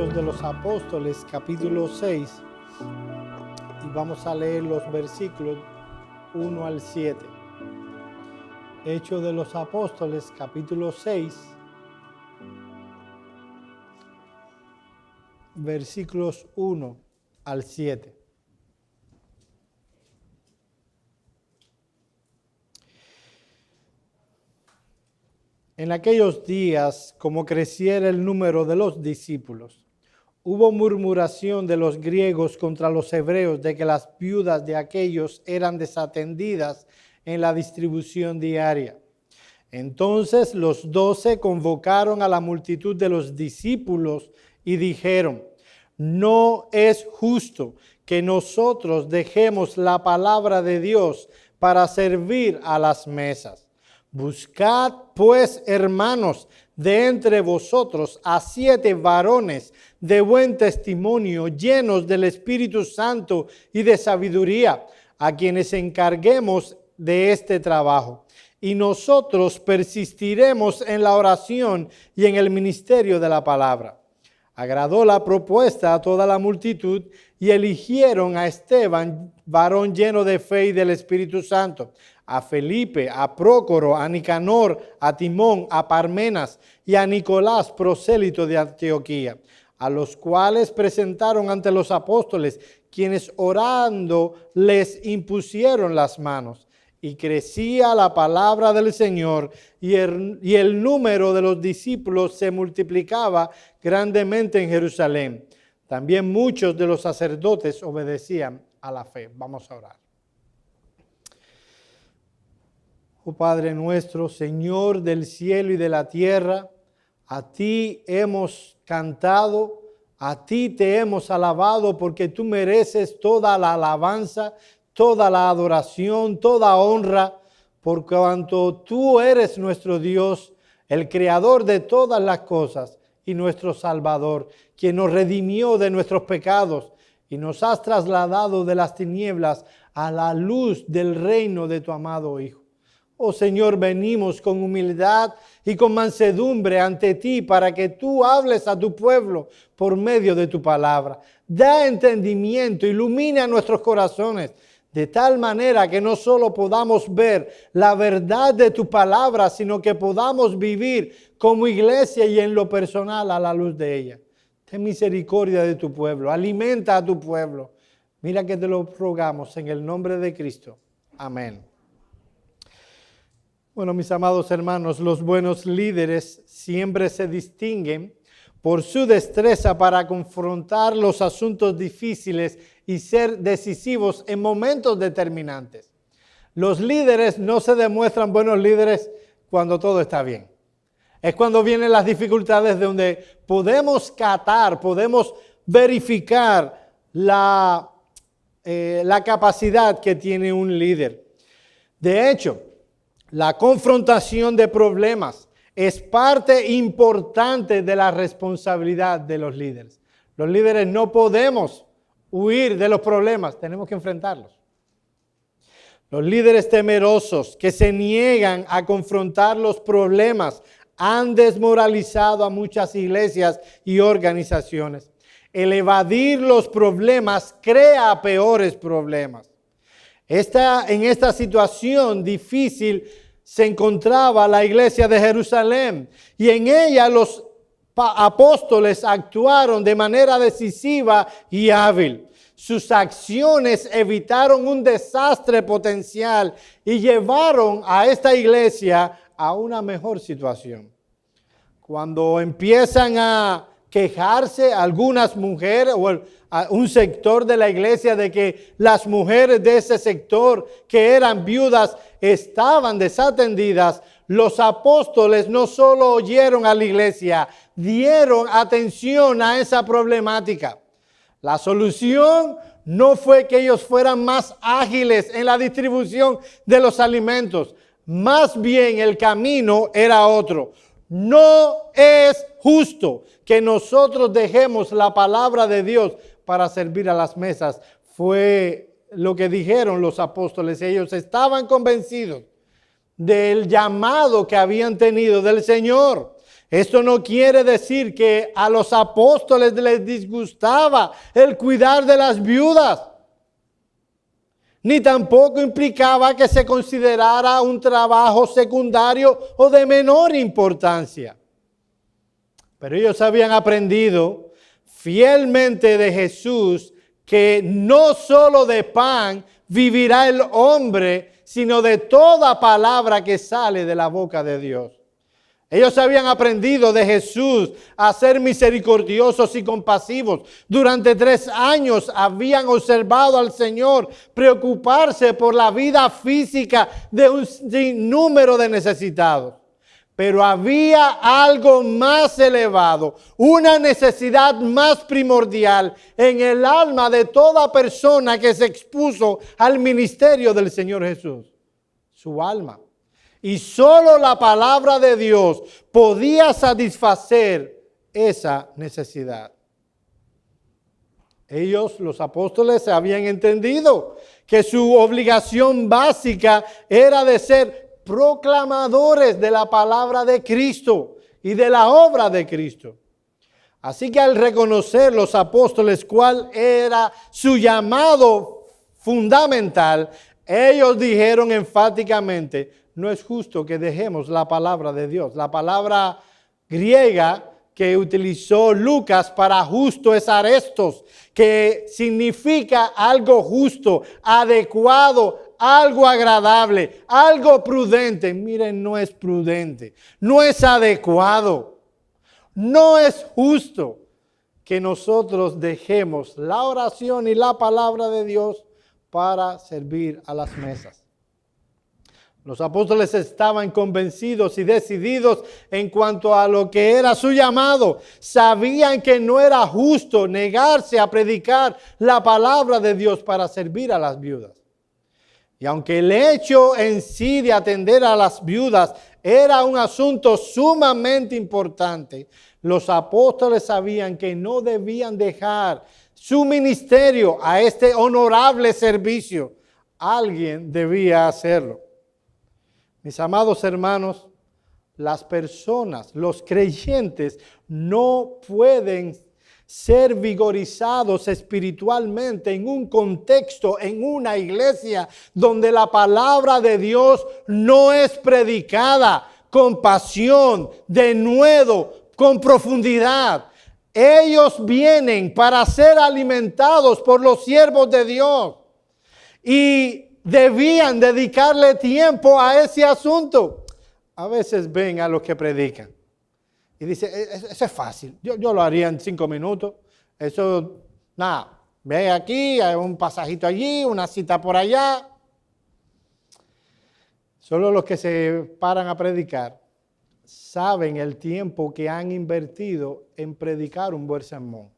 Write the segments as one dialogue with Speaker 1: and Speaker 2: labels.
Speaker 1: Hechos de los Apóstoles, capítulo 6, y vamos a leer los versículos 1 al 7. Hechos de los Apóstoles, capítulo 6, versículos 1 al 7. En aquellos días, como creciera el número de los discípulos, hubo murmuración de los griegos contra los hebreos de que las viudas de aquellos eran desatendidas en la distribución diaria. Entonces los 12 convocaron a la multitud de los discípulos y dijeron: no es justo que nosotros dejemos la palabra de Dios para servir a las mesas. Buscad, pues, hermanos, de entre vosotros a 7 varones de buen testimonio, llenos del Espíritu Santo y de sabiduría, a quienes encarguemos de este trabajo. Y nosotros persistiremos en la oración y en el ministerio de la palabra. Agradó la propuesta a toda la multitud y eligieron a Esteban, varón lleno de fe y del Espíritu Santo, a Felipe, a Prócoro, a Nicanor, a Timón, a Parmenas y a Nicolás, prosélito de Antioquía, a los cuales presentaron ante los apóstoles, quienes orando les impusieron las manos. Y crecía la palabra del Señor y el número de los discípulos se multiplicaba grandemente en Jerusalén. También muchos de los sacerdotes obedecían a la fe. Vamos a orar. Oh Padre nuestro, Señor del cielo y de la tierra, a ti hemos cantado, a ti te hemos alabado porque tú mereces toda la alabanza, toda la adoración, toda honra, por cuanto tú eres nuestro Dios, el creador de todas las cosas y nuestro Salvador, quien nos redimió de nuestros pecados y nos has trasladado de las tinieblas a la luz del reino de tu amado Hijo. Oh Señor, venimos con humildad y con mansedumbre ante ti para que tú hables a tu pueblo por medio de tu palabra. Da entendimiento, ilumina nuestros corazones, de tal manera que no solo podamos ver la verdad de tu palabra, sino que podamos vivir como iglesia y en lo personal a la luz de ella. Ten misericordia de tu pueblo, alimenta a tu pueblo. Mira que te lo rogamos en el nombre de Cristo. Amén. Bueno, mis amados hermanos, los buenos líderes siempre se distinguen por su destreza para confrontar los asuntos difíciles y ser decisivos en momentos determinantes. Los líderes no se demuestran buenos líderes cuando todo está bien. Es cuando vienen las dificultades donde podemos catar, podemos verificar la capacidad que tiene un líder. De hecho, la confrontación de problemas es parte importante de la responsabilidad de los líderes. Los líderes no podemos huir de los problemas, tenemos que enfrentarlos. Los líderes temerosos que se niegan a confrontar los problemas han desmoralizado a muchas iglesias y organizaciones. El evadir los problemas crea peores problemas. En esta situación difícil se encontraba la iglesia de Jerusalén y en ella los apóstoles actuaron de manera decisiva y hábil. Sus acciones evitaron un desastre potencial y llevaron a esta iglesia a una mejor situación. Cuando empiezan a quejarse algunas mujeres o un sector de la iglesia de que las mujeres de ese sector que eran viudas estaban desatendidas, los apóstoles no solo oyeron a la iglesia, dieron atención a esa problemática. La solución no fue que ellos fueran más ágiles en la distribución de los alimentos, más bien el camino era otro. No es justo que nosotros dejemos la palabra de Dios para servir a las mesas. Fue lo que dijeron los apóstoles. Ellos estaban convencidos del llamado que habían tenido del Señor. Esto no quiere decir que a los apóstoles les disgustaba el cuidar de las viudas, ni tampoco implicaba que se considerara un trabajo secundario o de menor importancia. Pero ellos habían aprendido fielmente de Jesús que no solo de pan vivirá el hombre, sino de toda palabra que sale de la boca de Dios. Ellos habían aprendido de Jesús a ser misericordiosos y compasivos. Durante 3 años habían observado al Señor preocuparse por la vida física de un sinnúmero de necesitados. Pero había algo más elevado, una necesidad más primordial en el alma de toda persona que se expuso al ministerio del Señor Jesús, su alma. Y solo la palabra de Dios podía satisfacer esa necesidad. Ellos, los apóstoles, habían entendido que su obligación básica era de ser proclamadores de la palabra de Cristo y de la obra de Cristo. Así que al reconocer los apóstoles cuál era su llamado fundamental, ellos dijeron enfáticamente: no es justo que dejemos la palabra de Dios. La palabra griega que utilizó Lucas para justo es arestos, que significa algo justo, adecuado, algo agradable, algo prudente. Miren, no es prudente, no es adecuado, no es justo que nosotros dejemos la oración y la palabra de Dios para servir a las mesas. Los apóstoles estaban convencidos y decididos en cuanto a lo que era su llamado. Sabían que no era justo negarse a predicar la palabra de Dios para servir a las viudas. Y aunque el hecho en sí de atender a las viudas era un asunto sumamente importante, los apóstoles sabían que no debían dejar su ministerio a este honorable servicio. Alguien debía hacerlo. Mis amados hermanos, las personas, los creyentes, no pueden ser vigorizados espiritualmente en un contexto, en una iglesia donde la palabra de Dios no es predicada con pasión, denuedo, con profundidad. Ellos vienen para ser alimentados por los siervos de Dios y debían dedicarle tiempo a ese asunto. A veces ven a los que predican y dicen: eso es fácil, yo lo haría en 5 minutos. Eso, nada, ve aquí, hay un pasajito allí, una cita por allá. Solo los que se paran a predicar saben el tiempo que han invertido en predicar un buen sermón.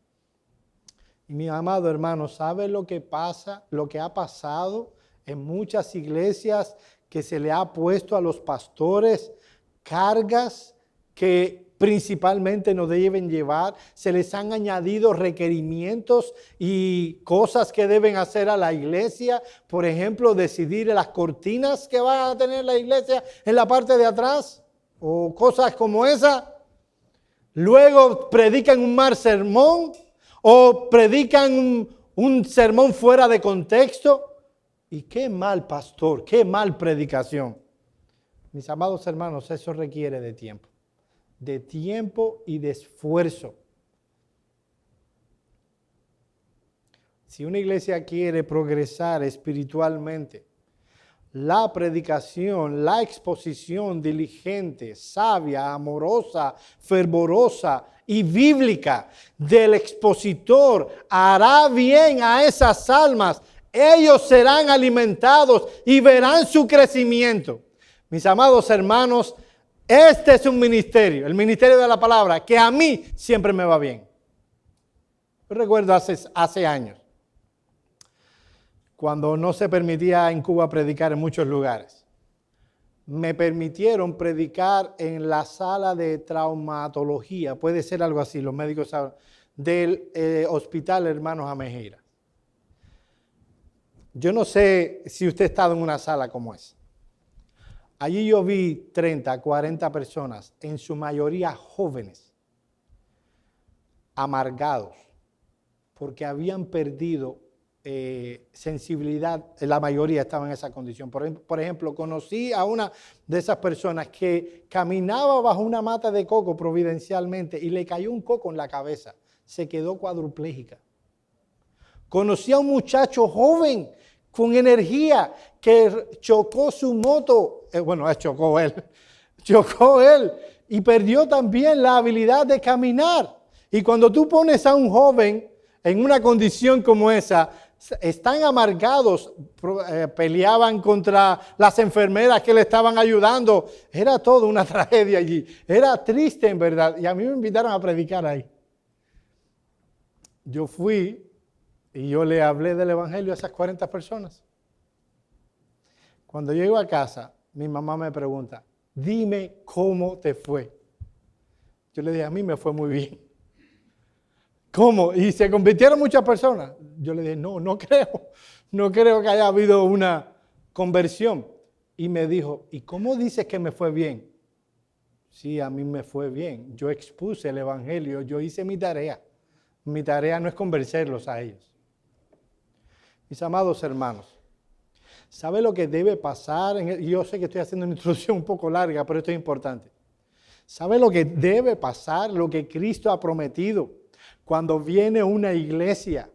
Speaker 1: Y mi amado hermano, ¿sabe lo que pasa, lo que ha pasado en muchas iglesias, que se le ha puesto a los pastores cargas que principalmente no deben llevar? Se les han añadido requerimientos y cosas que deben hacer a la iglesia. Por ejemplo, decidir las cortinas que va a tener la iglesia en la parte de atrás o cosas como esa. Luego predican un mal sermón o predican un sermón fuera de contexto. Y qué mal pastor, qué mal predicación. Mis amados hermanos, eso requiere de tiempo y de esfuerzo. Si una iglesia quiere progresar espiritualmente, la predicación, la exposición diligente, sabia, amorosa, fervorosa y bíblica del expositor hará bien a esas almas. Ellos serán alimentados y verán su crecimiento. Mis amados hermanos, este es un ministerio, el ministerio de la palabra, que a mí siempre me va bien. Yo recuerdo hace años, cuando no se permitía en Cuba predicar en muchos lugares, me permitieron predicar en la sala de traumatología, puede ser algo así, los médicos saben, del Hospital Hermanos Amejeira. Yo no sé si usted ha estado en una sala como esa. Allí yo vi 30, 40 personas, en su mayoría jóvenes, amargados, porque habían perdido sensibilidad. La mayoría estaba en esa condición. Por ejemplo, conocí a una de esas personas que caminaba bajo una mata de coco providencialmente y le cayó un coco en la cabeza. Se quedó cuadruplégica. Conocí a un muchacho joven con energía que chocó su moto. Chocó él y perdió también la habilidad de caminar. Y cuando tú pones a un joven en una condición como esa, están amargados, peleaban contra las enfermeras que le estaban ayudando. Era todo una tragedia allí. Era triste en verdad. Y a mí me invitaron a predicar ahí. Yo fui y yo le hablé del evangelio a esas 40 personas. Cuando llego a casa, mi mamá me pregunta, dime cómo te fue. Yo le dije, a mí me fue muy bien. ¿Cómo? ¿Y se convirtieron muchas personas? Yo le dije, no creo que haya habido una conversión. Y me dijo, ¿y cómo dices que me fue bien? Sí, a mí me fue bien. Yo expuse el evangelio, yo hice mi tarea. Mi tarea no es convencerlos a ellos. Mis amados hermanos, ¿sabe lo que debe pasar? Yo sé que estoy haciendo una introducción un poco larga, pero esto es importante. ¿Sabe lo que debe pasar? Lo que Cristo ha prometido cuando viene una iglesia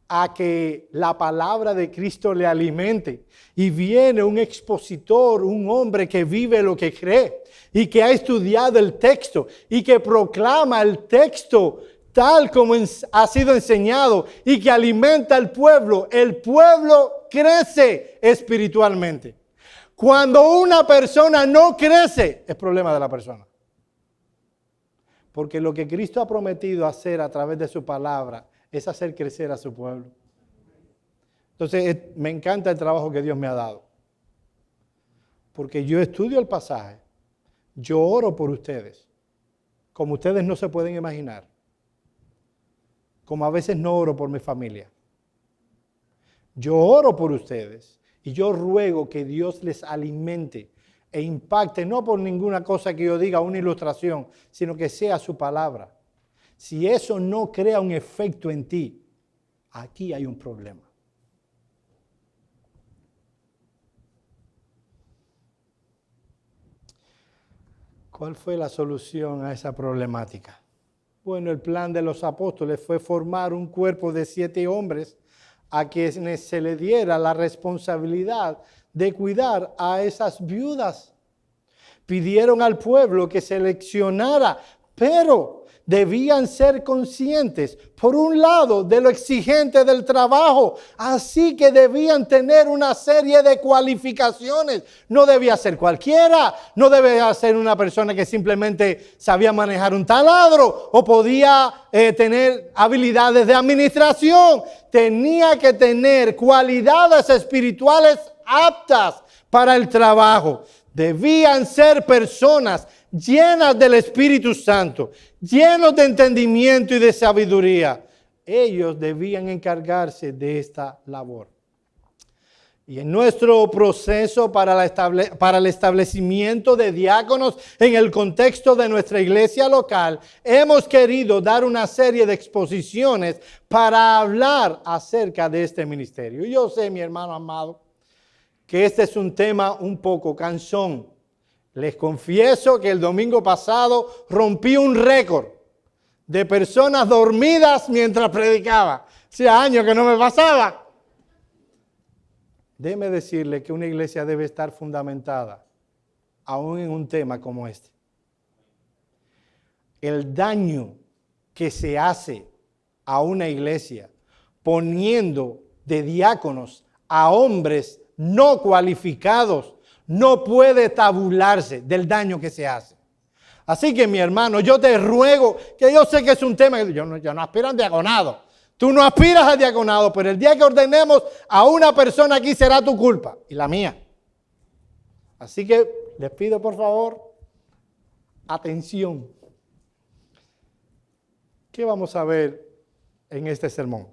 Speaker 1: a que la palabra de Cristo le alimente y viene un expositor, un hombre que vive lo que cree y que ha estudiado el texto y que proclama el texto tal como ha sido enseñado y que alimenta al pueblo. El pueblo crece espiritualmente. Cuando una persona no crece, es problema de la persona. Porque lo que Cristo ha prometido hacer a través de su palabra es hacer crecer a su pueblo. Entonces, me encanta el trabajo que Dios me ha dado. Porque yo estudio el pasaje, yo oro por ustedes, como ustedes no se pueden imaginar. Como a veces no oro por mi familia. Yo oro por ustedes y yo ruego que Dios les alimente e impacte, no por ninguna cosa que yo diga, una ilustración, sino que sea su palabra. Si eso no crea un efecto en ti, aquí hay un problema. ¿Cuál fue la solución a esa problemática? Bueno, el plan de los apóstoles fue formar un cuerpo de 7 hombres a quienes se le diera la responsabilidad de cuidar a esas viudas. Pidieron al pueblo que seleccionara, pero debían ser conscientes, por un lado, de lo exigente del trabajo, así que debían tener una serie de cualificaciones. No debía ser cualquiera, no debía ser una persona que simplemente sabía manejar un taladro o podía tener habilidades de administración. Tenía que tener cualidades espirituales aptas para el trabajo. Debían ser personas llenas del Espíritu Santo, llenos de entendimiento y de sabiduría. Ellos debían encargarse de esta labor. Y en nuestro proceso para el establecimiento de diáconos en el contexto de nuestra iglesia local, hemos querido dar una serie de exposiciones para hablar acerca de este ministerio. Yo sé, mi hermano amado, que este es un tema un poco cansón. Les confieso que el domingo pasado rompí un récord de personas dormidas mientras predicaba. Hacía años que no me pasaba. Déjeme decirle que una iglesia debe estar fundamentada aún en un tema como este. El daño que se hace a una iglesia poniendo de diáconos a hombres no cualificados no puede tabularse del daño que se hace. Así que, mi hermano, yo te ruego, que yo sé que es un tema que yo no aspiro a diaconado. Tú no aspiras a diaconado, pero el día que ordenemos a una persona aquí será tu culpa y la mía. Así que les pido, por favor, atención. ¿Qué vamos a ver en este sermón?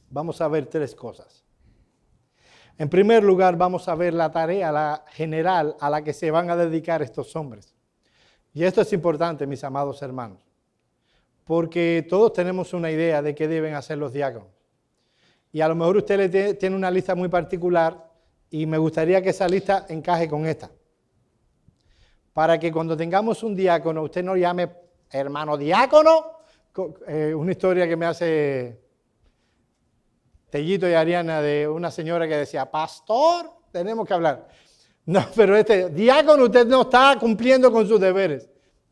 Speaker 1: Vamos a ver 3 cosas. En primer lugar, vamos a ver la tarea general a la que se van a dedicar estos hombres. Y esto es importante, mis amados hermanos, porque todos tenemos una idea de qué deben hacer los diáconos. Y a lo mejor usted tiene una lista muy particular y me gustaría que esa lista encaje con esta. Para que cuando tengamos un diácono, usted no llame hermano diácono. Una historia que me hace Tellito y Ariana de una señora que decía, pastor, tenemos que hablar. No, pero diácono, usted no está cumpliendo con sus deberes.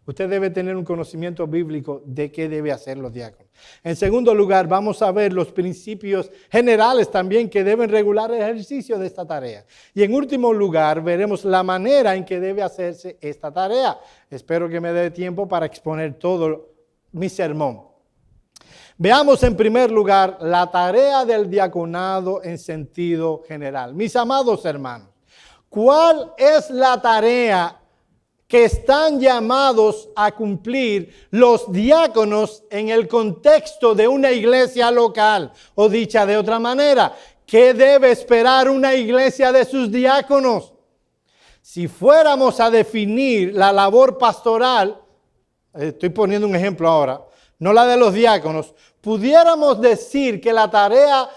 Speaker 1: Usted debe tener un conocimiento bíblico de qué debe hacer los diáconos. En segundo lugar, vamos a ver los principios generales también que deben regular el ejercicio de esta tarea. Y en último lugar, veremos la manera en que debe hacerse esta tarea. Espero que me dé tiempo para exponer todo mi sermón. Veamos en primer lugar la tarea del diaconado en sentido general. Mis amados hermanos, ¿cuál es la tarea que están llamados a cumplir los diáconos en el contexto de una iglesia local? O dicha de otra manera, ¿qué debe esperar una iglesia de sus diáconos? Si fuéramos a definir la labor pastoral, estoy poniendo un ejemplo ahora, no la de los diáconos, pudiéramos decir que la tarea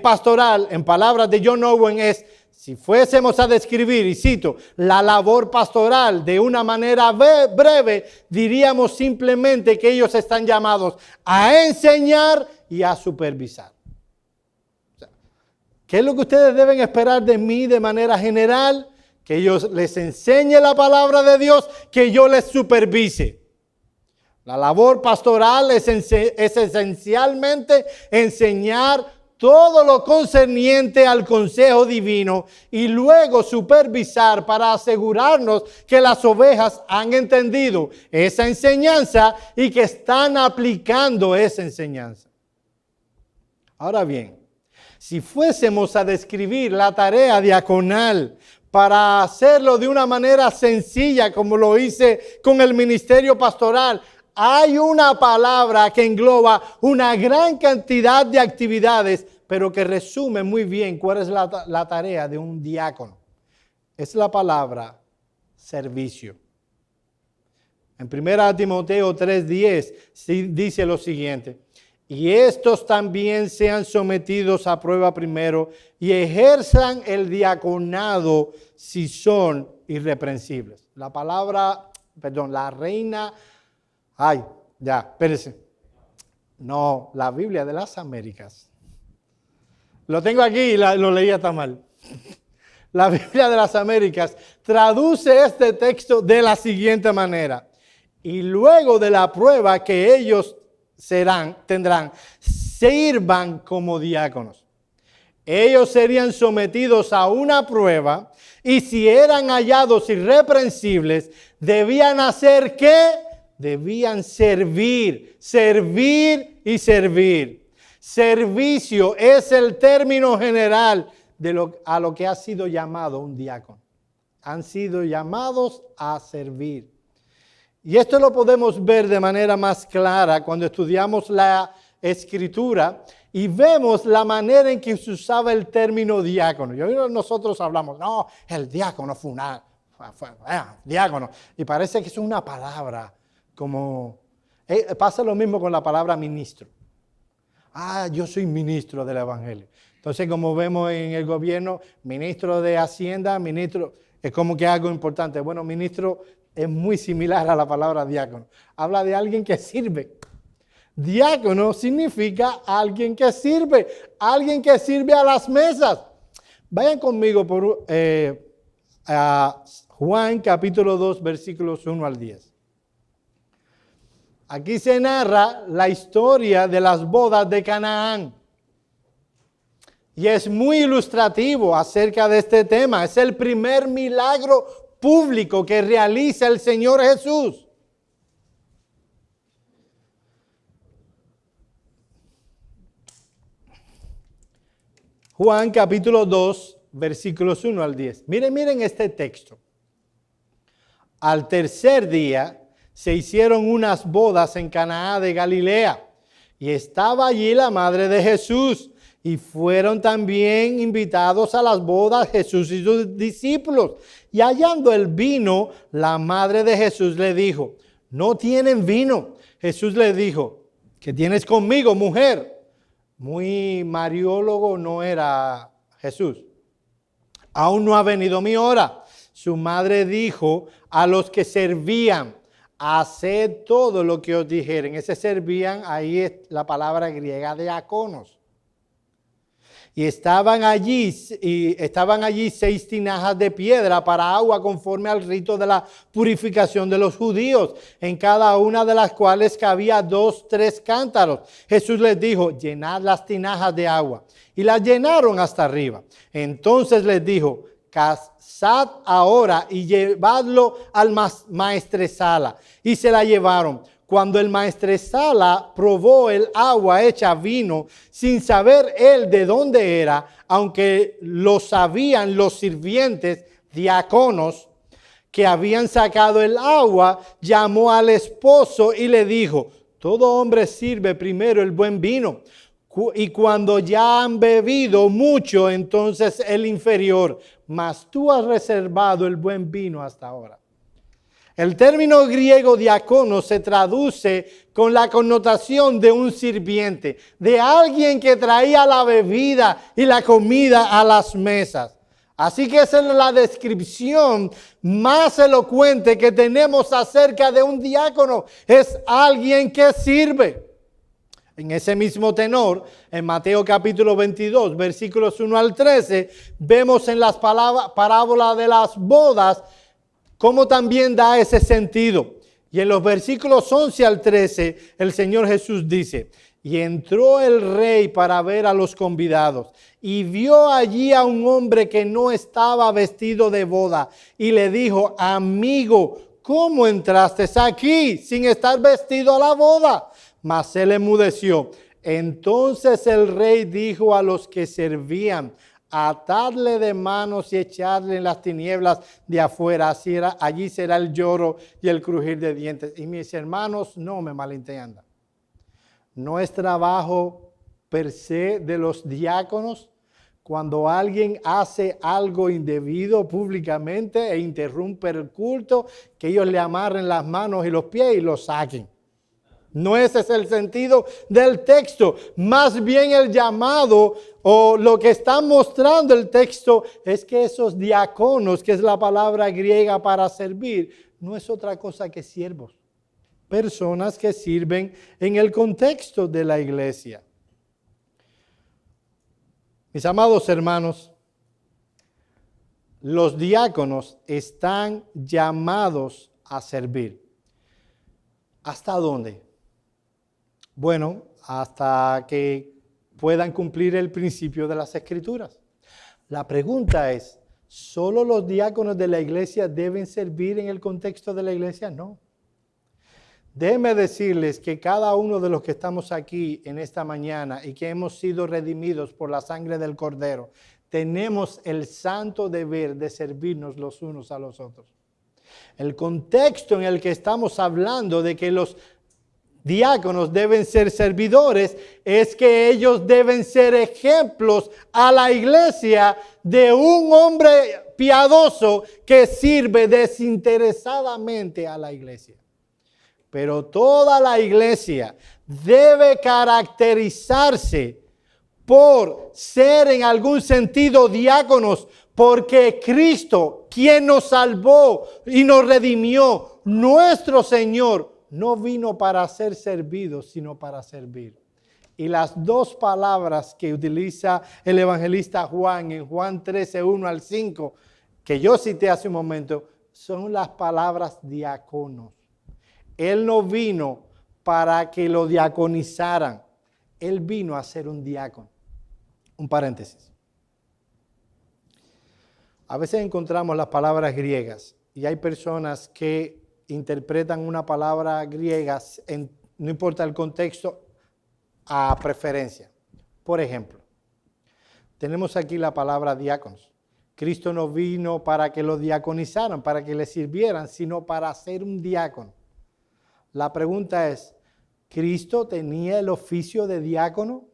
Speaker 1: pastoral, en palabras de John Owen, es, si fuésemos a describir, y cito, la labor pastoral de una manera breve, diríamos simplemente que ellos están llamados a enseñar y a supervisar. O sea, ¿qué es lo que ustedes deben esperar de mí de manera general? Que yo les enseñe la palabra de Dios, que yo les supervise. La labor pastoral es esencialmente enseñar todo lo concerniente al consejo divino y luego supervisar para asegurarnos que las ovejas han entendido esa enseñanza y que están aplicando esa enseñanza. Ahora bien, si fuésemos a describir la tarea diaconal para hacerlo de una manera sencilla como lo hice con el ministerio pastoral, hay una palabra que engloba una gran cantidad de actividades, pero que resume muy bien cuál es la tarea de un diácono. Es la palabra servicio. En 1 Timoteo 3:10 dice lo siguiente: y estos también sean sometidos a prueba primero y ejerzan el diaconado si son irreprensibles. La Reina... espérese. No, la Biblia de las Américas. Lo tengo aquí y lo leí hasta mal. La Biblia de las Américas traduce este texto de la siguiente manera: y luego de la prueba que ellos tendrán, sirvan como diáconos. Ellos serían sometidos a una prueba y si eran hallados irreprensibles, debían hacer ¿qué? Debían servir y servir. Servicio es el término general a lo que ha sido llamado un diácono. Han sido llamados a servir. Y esto lo podemos ver de manera más clara cuando estudiamos la Escritura y vemos la manera en que se usaba el término diácono. Nosotros hablamos, no, el diácono fue diácono. Y parece que es una palabra como... pasa lo mismo con la palabra ministro. Yo soy ministro del Evangelio. Entonces, como vemos en el gobierno, ministro de Hacienda, ministro, es como que algo importante. Bueno, ministro es muy similar a la palabra diácono. Habla de alguien que sirve. Diácono significa alguien que sirve a las mesas. Vayan conmigo a Juan capítulo 2, versículos 1 al 10. Aquí se narra la historia de las bodas de Canaán. Y es muy ilustrativo acerca de este tema. Es el primer milagro público que realiza el Señor Jesús. Juan capítulo 2, versículos 1 al 10. Miren este texto. Al tercer día se hicieron unas bodas en Caná de Galilea y estaba allí la madre de Jesús Y fueron también invitados a las bodas Jesús y sus discípulos. Y hallando el vino, la madre de Jesús le dijo, no tienen vino. Jesús le dijo, ¿qué tienes conmigo, mujer? Muy mariólogo no era Jesús. Aún no ha venido mi hora. Su madre dijo a los que servían, haced todo lo que os dijeren. Ese servían, ahí es la palabra griega diáconos. Y estaban allí 6 tinajas de piedra para agua conforme al rito de la purificación de los judíos, en cada una de las cuales cabía 2, 3 cántaros. Jesús les dijo, llenad las tinajas de agua. Y las llenaron hasta arriba. Entonces les dijo, cazad ahora y llevadlo al maestresala. Y se la llevaron. Cuando el maestresala probó el agua hecha vino, sin saber él de dónde era, aunque lo sabían los sirvientes, diáconos, que habían sacado el agua, llamó al esposo y le dijo, todo hombre sirve primero el buen vino, y cuando ya han bebido mucho, entonces el inferior, mas tú has reservado el buen vino hasta ahora. El término griego diácono se traduce con la connotación de un sirviente, de alguien que traía la bebida y la comida a las mesas. Así que esa es la descripción más elocuente que tenemos acerca de un diácono. Es alguien que sirve. En ese mismo tenor, en Mateo capítulo 22, versículos 1 al 13, vemos en las parábolas de las bodas, cómo también da ese sentido. Y en los versículos 11 al 13, el Señor Jesús dice, y entró el rey para ver a los convidados, y vio allí a un hombre que no estaba vestido de boda, y le dijo, amigo, ¿cómo entraste aquí sin estar vestido a la boda? Mas él enmudeció. Entonces el rey dijo a los que servían, atadle de manos y echadle en las tinieblas de afuera, allí será el lloro y el crujir de dientes. Y mis hermanos, no me malentiendan, no es trabajo per se de los diáconos cuando alguien hace algo indebido públicamente e interrumpe el culto, que ellos le amarren las manos y los pies y lo saquen. No ese es el sentido del texto. Más bien el llamado o lo que está mostrando el texto es que esos diáconos, que es la palabra griega para servir, no es otra cosa que siervos. Personas que sirven en el contexto de la iglesia. Mis amados hermanos, los diáconos están llamados a servir. ¿Hasta dónde? Bueno, hasta que puedan cumplir el principio de las Escrituras. La pregunta es, ¿solo los diáconos de la iglesia deben servir en el contexto de la iglesia? No. Déjenme decirles que cada uno de los que estamos aquí en esta mañana y que hemos sido redimidos por la sangre del Cordero, tenemos el santo deber de servirnos los unos a los otros. El contexto en el que estamos hablando de que los diáconos deben ser servidores, es que ellos deben ser ejemplos a la iglesia de un hombre piadoso que sirve desinteresadamente a la iglesia. Pero toda la iglesia debe caracterizarse por ser en algún sentido diáconos, porque Cristo, quien nos salvó y nos redimió, nuestro Señor, no vino para ser servido, sino para servir. Y las dos palabras que utiliza el evangelista Juan en Juan 13, 1 al 5, que yo cité hace un momento, son las palabras diáconos. Él no vino para que lo diaconizaran. Él vino a ser un diácono. Un paréntesis. A veces encontramos las palabras griegas y hay personas que interpretan una palabra griega, no importa el contexto, a preferencia. Por ejemplo, tenemos aquí la palabra diáconos. Cristo no vino para que lo diaconizaran, para que le sirvieran, sino para ser un diácono. La pregunta es, ¿Cristo tenía el oficio de diácono?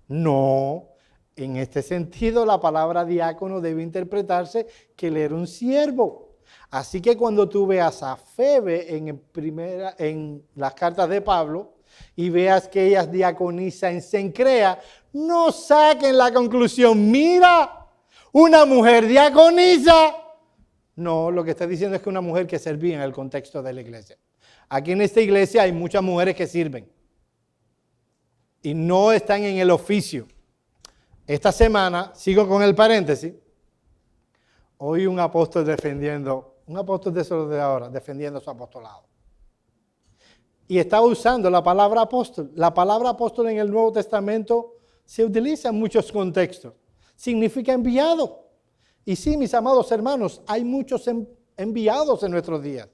Speaker 1: No, En este sentido, la palabra diácono debe interpretarse que él era un siervo. Así que cuando tú veas a Febe en las cartas de Pablo y veas que ella es diaconisa en Cencrea, no saquen la conclusión, mira, una mujer diaconisa. No, lo que está diciendo es que una mujer que servía en el contexto de la iglesia. Aquí en esta iglesia hay muchas mujeres que sirven y no están en el oficio. Esta semana, sigo con el paréntesis, oí un apóstol un apóstol de esos de ahora, defendiendo su apostolado. Y estaba usando la palabra apóstol. La palabra apóstol en el Nuevo Testamento se utiliza en muchos contextos. Significa enviado. Y sí, mis amados hermanos, hay muchos enviados en nuestros días.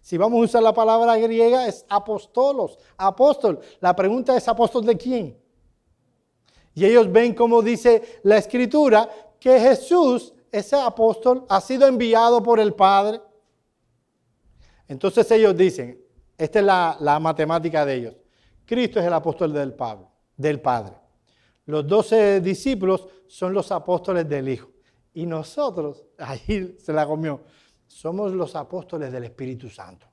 Speaker 1: Si vamos a usar la palabra griega es apostolos, apóstol. La pregunta es, ¿apóstol de quién? Y ellos ven, como dice la Escritura, que Jesús, ese apóstol, ha sido enviado por el Padre. Entonces ellos dicen, esta es la matemática de ellos, Cristo es el apóstol del Padre. Los 12 discípulos son los apóstoles del Hijo. Y nosotros, ahí se la comió, somos los apóstoles del Espíritu Santo.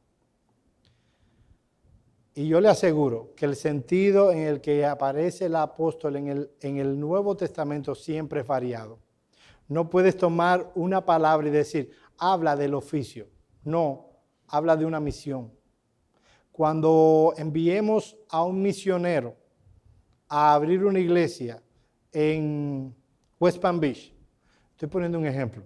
Speaker 1: Y yo le aseguro que el sentido en el que aparece el apóstol en el Nuevo Testamento siempre es variado. No puedes tomar una palabra y decir, habla del oficio. No, habla de una misión. Cuando enviemos a un misionero a abrir una iglesia en West Palm Beach, estoy poniendo un ejemplo,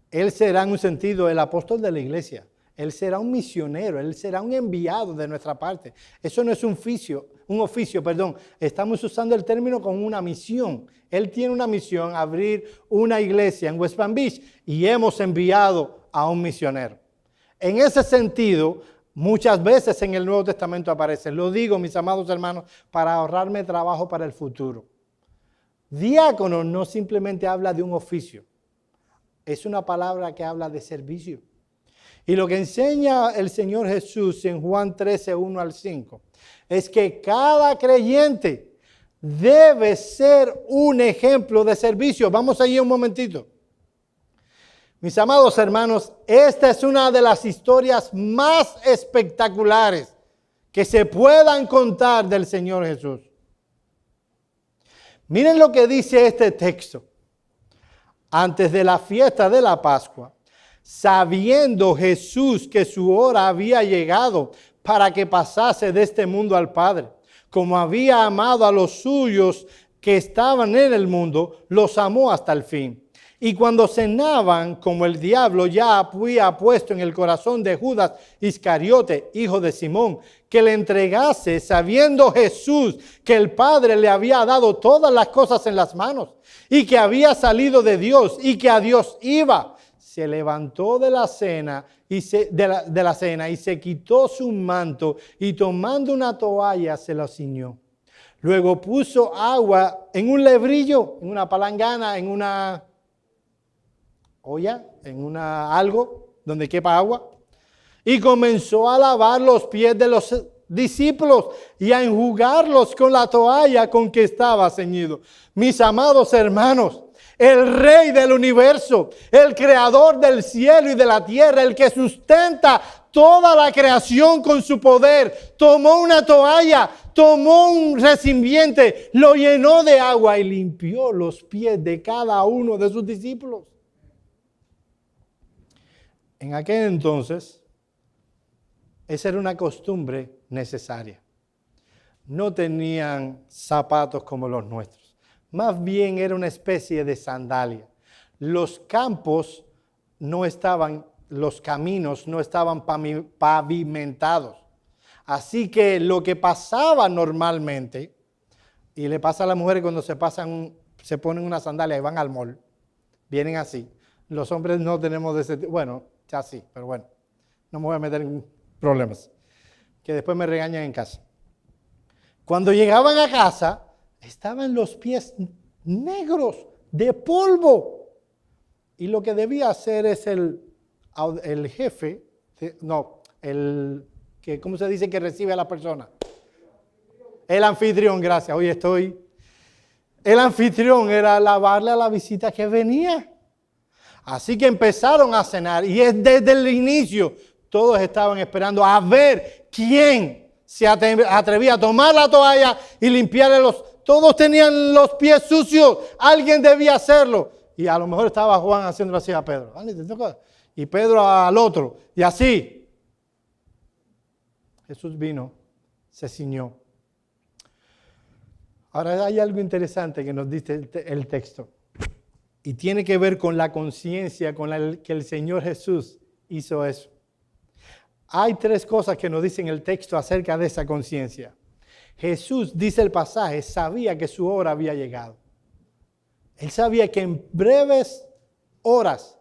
Speaker 1: él será en un sentido el apóstol de la iglesia. Él será un misionero, él será un enviado de nuestra parte. Eso no es un oficio. Estamos usando el término como una misión. Él tiene una misión, abrir una iglesia en West Palm Beach y hemos enviado a un misionero. En ese sentido, muchas veces en el Nuevo Testamento aparece. Lo digo, mis amados hermanos, para ahorrarme trabajo para el futuro. Diácono no simplemente habla de un oficio. Es una palabra que habla de servicio. Y lo que enseña el Señor Jesús en Juan 13, 1 al 5, es que cada creyente debe ser un ejemplo de servicio. Vamos allí un momentito. Mis amados hermanos, esta es una de las historias más espectaculares que se puedan contar del Señor Jesús. Miren lo que dice este texto. Antes de la fiesta de la Pascua, sabiendo Jesús que su hora había llegado para que pasase de este mundo al Padre, como había amado a los suyos que estaban en el mundo, los amó hasta el fin. Y cuando cenaban, como el diablo ya había puesto en el corazón de Judas Iscariote, hijo de Simón, que le entregase, sabiendo Jesús que el Padre le había dado todas las cosas en las manos, y que había salido de Dios, y que a Dios iba, se levantó de la cena y se quitó su manto, y tomando una toalla se la ciñó. Luego puso agua en un lebrillo, en una palangana, en una olla, algo donde quepa agua, y comenzó a lavar los pies de los discípulos y a enjugarlos con la toalla con que estaba ceñido. Mis amados hermanos, el Rey del universo, el creador del cielo y de la tierra, el que sustenta toda la creación con su poder, tomó una toalla, tomó un recipiente, lo llenó de agua y limpió los pies de cada uno de sus discípulos. En aquel entonces, esa era una costumbre necesaria. No tenían zapatos como los nuestros. Más bien era una especie de sandalia. Los caminos no estaban pavimentados. Así que lo que pasaba normalmente, y le pasa a las mujeres cuando se ponen una sandalia y van al mall, vienen así. Los hombres no tenemos de ese tipo. Bueno, ya sí, pero bueno, no me voy a meter en problemas, que después me regañan en casa. Cuando llegaban a casa, estaban los pies negros de polvo. Y lo que debía hacer es el jefe, ¿cómo se dice que recibe a la persona? El anfitrión, gracias. Hoy estoy el anfitrión era alabarle a la visita que venía. Así que empezaron a cenar y desde el inicio todos estaban esperando a ver quién se atrevía a tomar la toalla y limpiarle todos tenían los pies sucios, alguien debía hacerlo. Y a lo mejor estaba Juan haciéndolo así a Pedro. Y Pedro al otro. Y así. Jesús vino, se ciñó. Ahora hay algo interesante que nos dice el texto. Y tiene que ver con la conciencia con la que el Señor Jesús hizo eso. Hay tres cosas que nos dicen el texto acerca de esa conciencia. Jesús, dice el pasaje, sabía que su hora había llegado. Él sabía que en breves horas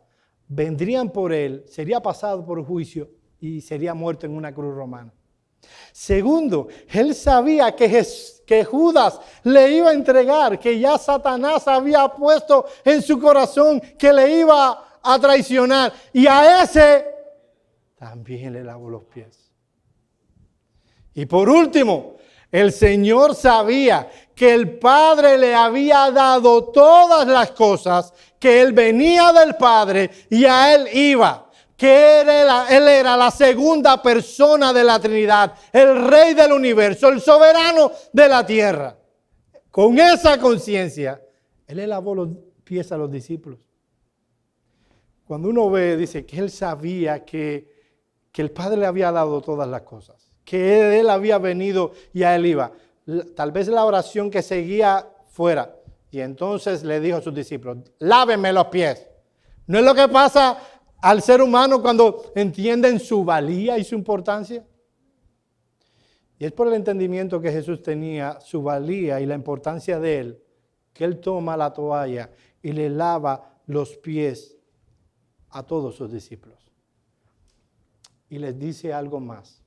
Speaker 1: vendrían por él, sería pasado por juicio y sería muerto en una cruz romana. Segundo, él sabía que Judas le iba a entregar, que ya Satanás había puesto en su corazón que le iba a traicionar. Y a ese también le lavó los pies. Y por último, el Señor sabía que el Padre le había dado todas las cosas, que Él venía del Padre y a Él iba. Que Él era la segunda persona de la Trinidad, el Rey del universo, el soberano de la tierra. Con esa conciencia, Él le lavó los pies a los discípulos. Cuando uno ve, dice que Él sabía que el Padre le había dado todas las cosas, que Él había venido y a Él iba. Tal vez la oración que seguía fuera. Y entonces le dijo a sus discípulos, lávenme los pies. ¿No es lo que pasa al ser humano cuando entienden su valía y su importancia? Y es por el entendimiento que Jesús tenía su valía y la importancia de Él, que Él toma la toalla y le lava los pies a todos sus discípulos. Y les dice algo más.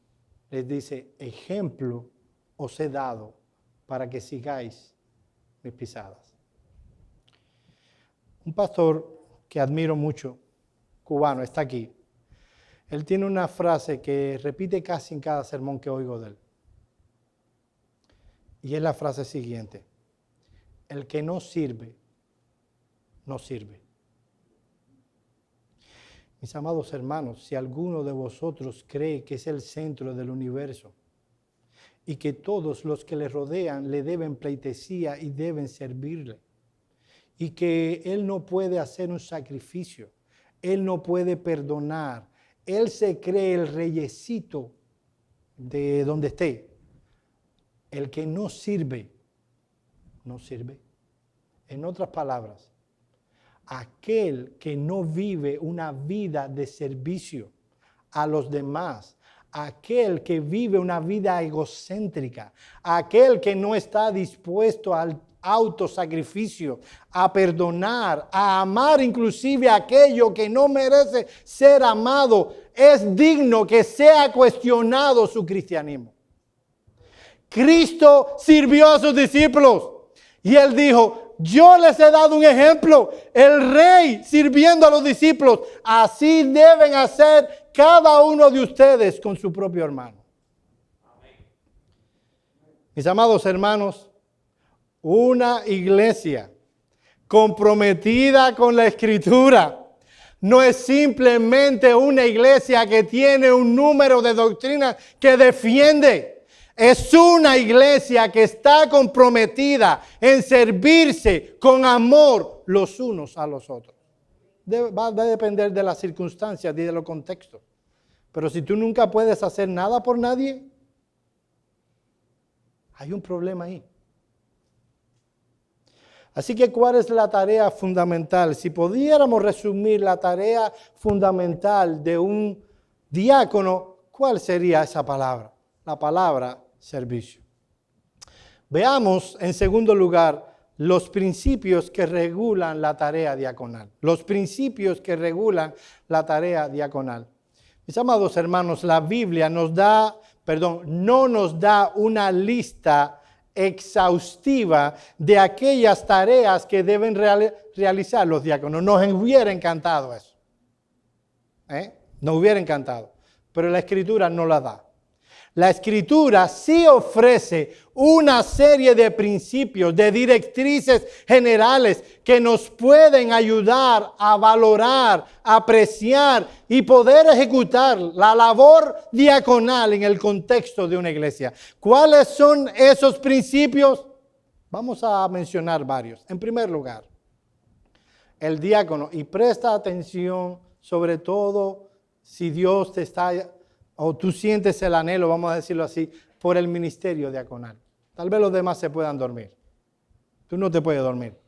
Speaker 1: Les dice, ejemplo os he dado para que sigáis mis pisadas. Un pastor que admiro mucho, cubano, está aquí. Él tiene una frase que repite casi en cada sermón que oigo de él. Y es la frase siguiente. El que no sirve, no sirve. Mis amados hermanos, si alguno de vosotros cree que es el centro del universo y que todos los que le rodean le deben pleitesía y deben servirle, y que Él no puede hacer un sacrificio, Él no puede perdonar, Él se cree el reyecito de donde esté. El que no sirve, no sirve. En otras palabras, aquel que no vive una vida de servicio a los demás, aquel que vive una vida egocéntrica, aquel que no está dispuesto al autosacrificio, a perdonar, a amar inclusive a aquello que no merece ser amado, es digno que sea cuestionado su cristianismo. Cristo sirvió a sus discípulos y Él dijo, yo les he dado un ejemplo, el Rey sirviendo a los discípulos, así deben hacer cada uno de ustedes con su propio hermano. Amén. Mis amados hermanos, una iglesia comprometida con la Escritura no es simplemente una iglesia que tiene un número de doctrinas que defiende. Es una iglesia que está comprometida en servirse con amor los unos a los otros. Va a depender de las circunstancias y de los contextos. Pero si tú nunca puedes hacer nada por nadie, hay un problema ahí. Así que, ¿cuál es la tarea fundamental? Si pudiéramos resumir la tarea fundamental de un diácono, ¿cuál sería esa palabra? La palabra servicio. Veamos, en segundo lugar, los principios que regulan la tarea diaconal. Los principios que regulan la tarea diaconal. Mis amados hermanos, la Biblia no nos da una lista exhaustiva de aquellas tareas que deben realizar los diáconos. Nos hubiera encantado eso. Nos hubiera encantado. Pero la Escritura no la da. La Escritura sí ofrece una serie de principios, de directrices generales que nos pueden ayudar a valorar, apreciar y poder ejecutar la labor diaconal en el contexto de una iglesia. ¿Cuáles son esos principios? Vamos a mencionar varios. En primer lugar, el diácono, y presta atención sobre todo si Dios te está, o tú sientes el anhelo, vamos a decirlo así, por el ministerio diaconal. Tal vez los demás se puedan dormir. Tú no te puedes dormir.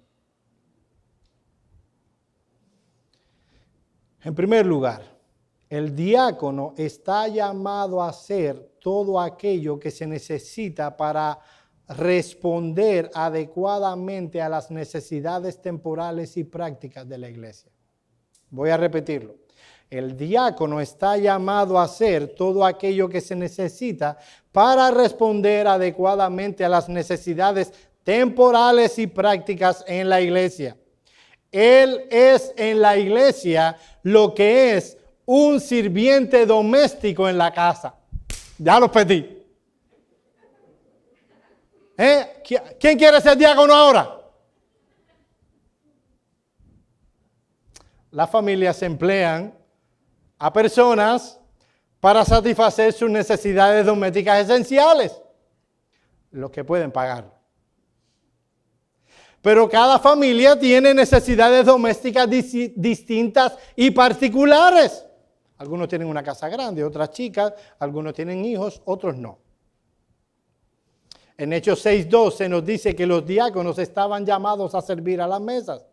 Speaker 1: En primer lugar, el diácono está llamado a hacer todo aquello que se necesita para responder adecuadamente a las necesidades temporales y prácticas de la iglesia. Voy a repetirlo. El diácono está llamado a hacer todo aquello que se necesita para responder adecuadamente a las necesidades temporales y prácticas en la iglesia. Él es en la iglesia lo que es un sirviente doméstico en la casa. Ya los pedí. ¿Quién quiere ser diácono ahora? Las familias emplean a personas para satisfacer sus necesidades domésticas esenciales, los que pueden pagar. Pero cada familia tiene necesidades domésticas distintas y particulares. Algunos tienen una casa grande, otras chicas, algunos tienen hijos, otros no. En Hechos 6:2 se nos dice que los diáconos estaban llamados a servir a las mesas.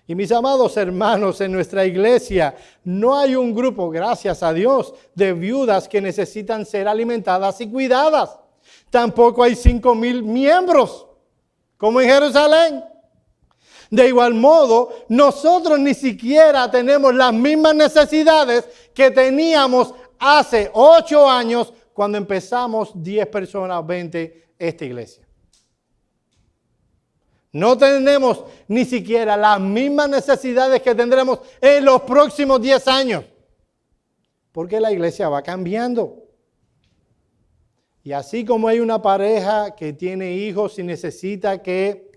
Speaker 1: Y mis amados hermanos, en nuestra iglesia no hay un grupo, gracias a Dios, de viudas que necesitan ser alimentadas y cuidadas. Tampoco hay 5,000 miembros, como en Jerusalén. De igual modo, nosotros ni siquiera tenemos las mismas necesidades que teníamos hace 8 años cuando empezamos 10 personas, 20, esta iglesia. No tenemos ni siquiera las mismas necesidades que tendremos en los próximos 10 años. Porque la iglesia va cambiando. Y así como hay una pareja que tiene hijos y necesita que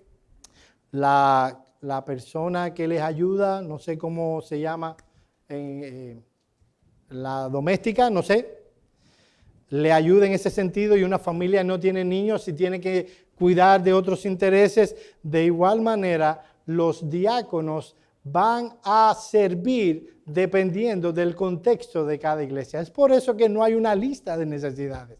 Speaker 1: la persona que les ayuda, no sé cómo se llama, la doméstica, no sé, le ayude en ese sentido, y una familia no tiene niños y tiene que cuidar de otros intereses, de igual manera los diáconos van a servir dependiendo del contexto de cada iglesia. Es por eso que no hay una lista de necesidades,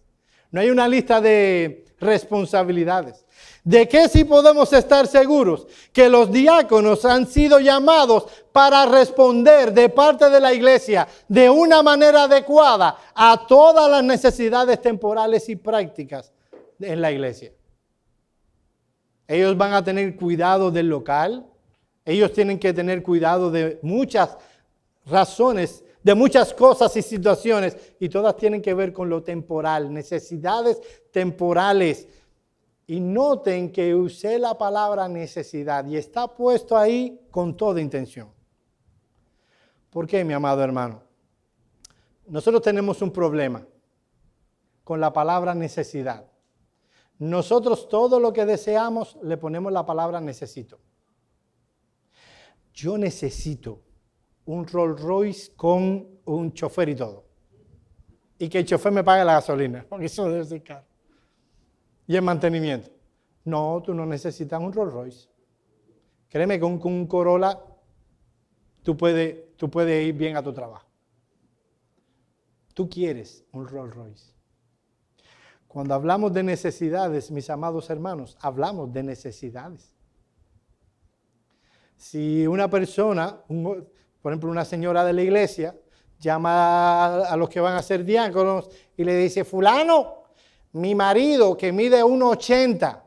Speaker 1: no hay una lista de responsabilidades. ¿De qué sí podemos estar seguros? Que los diáconos han sido llamados para responder de parte de la iglesia de una manera adecuada a todas las necesidades temporales y prácticas en la iglesia. Ellos van a tener cuidado del local. Ellos tienen que tener cuidado de muchas razones, de muchas cosas y situaciones, y todas tienen que ver con lo temporal, necesidades temporales. Y noten que usé la palabra necesidad y está puesto ahí con toda intención. ¿Por qué, mi amado hermano? Nosotros tenemos un problema con la palabra necesidad. Nosotros todo lo que deseamos le ponemos la palabra necesito. Yo necesito un Rolls Royce con un chofer y todo. Y que el chofer me pague la gasolina, porque eso debe ser caro. Y el mantenimiento. No, tú no necesitas un Rolls Royce. Créeme que con un Corolla tú puedes ir bien a tu trabajo. Tú quieres un Rolls Royce. Cuando hablamos de necesidades, mis amados hermanos, hablamos de necesidades. Si una persona, por ejemplo una señora de la iglesia, llama a los que van a ser diáconos y le dice, fulano, mi marido que mide 1,80